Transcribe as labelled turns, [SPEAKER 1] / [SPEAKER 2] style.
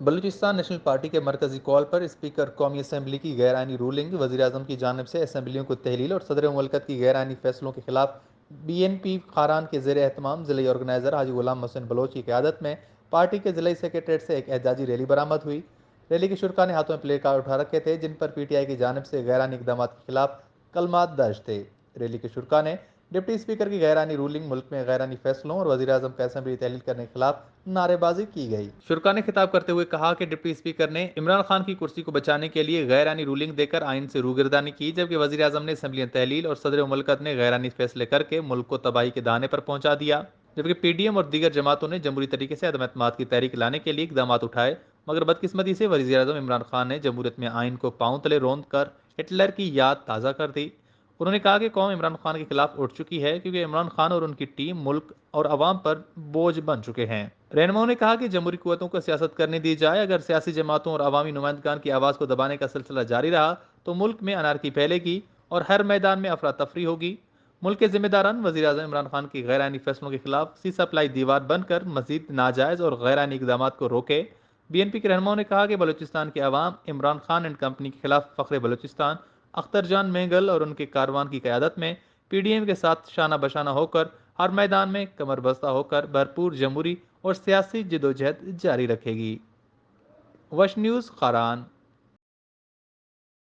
[SPEAKER 1] Balochistan national party के मरकजी call पर स्पीकर कौमी असम्बली की गैर-आइनी रूलिंग, वज़ीर-ए-आज़म की जानिब से असम्बलियों को तहलील और सदर मुमलकत की गैर-आइनी फैसलों के खिलाफ BNP खारान के ज़ेर एहतमाम ज़िले ऑर्गेनाइज़र हाजी गुलाम मोहसिन बलोच की क़यादत में पार्टी के ज़िले सेक्रेटरीट से एक एहतजाजी रैली बरामद हुई। रैली के शुरका ने हाथों में प्ले कार्ड उठा रखे थे जिन पर PTI की जानिब से गैर-आइनी इक़दाम के खिलाफ कलमात दर्ज थे। रैली के शुरका ने डिप्टी स्पीकर की गैर-आइनी रूलिंग, मुल्क में गैर-आइनी फैसलों और वज़ीर-ए-आज़म का असम्बली तहलील करने के खिलाफ नारेबाजी की गई। शुरा ने खिताब करते हुए कहा कि डिप्टी स्पीकर ने इमरान खान की कुर्सी को बचाने के लिए गैर-आइनी रूलिंग देकर आइन से रूगिरदानी की, जबकि वज़ीर-ए-आज़म ने असम्बली तहलील और सदर मुमलकत ने गैर-आइनी फैसले करके मुल्क को तबाही के दाने पर पहुंचा दिया। जबकि PDM और दीगर जमातों ने जमहूरी तरीके से अदम एतमाद की तहरीक लाने के लिए इकदाम उठाए, मगर बदकिस्मती से वज़ीर-ए-आज़म इमरान खान ने जमहूरियत में आइन को पांव तले रौंद कर हिटलर की याद ताज़ा कर दी। उन्होंने कहा कि कौम इमरान खान के खिलाफ उठ चुकी है, क्योंकि इमरान खान और उनकी टीम मुल्क और अवाम पर बोझ बन चुके हैं। रहनुमाओं ने कहा कि जमहूरी कुव्वतों को सियासत करने दी जाए। अगर सियासी जमातों और अवामी नुमाइंदगान की आवाज़ को दबाने का सिलसिला जारी रहा तो मुल्क में अनारकी फैलेगी और हर मैदान में अफरा तफरी होगी। मुल्क के जिम्मेदारान वज़ीर-ए-आज़म इमरान खान की गैर आइनी फैसलों के खिलाफ सी सप्लाई दीवार बनकर मजीद नाजायज़ और गैर आइनी इकदाम को रोके। BNP के रहनुमाओं ने कहा कि बलूचिस्तान के अवाम इमरान खान एंड कंपनी के खिलाफ फ़ख्र बलूचिस्तान अख्तर जान मेंगल और उनके कारवान की क़यादत में PDM के साथ शाना बशाना होकर हर मैदान में कमर बस्ता होकर भरपूर जमहूरी और सियासी जदोजहद जारी रखेगी। वश न्यूज़ खारान।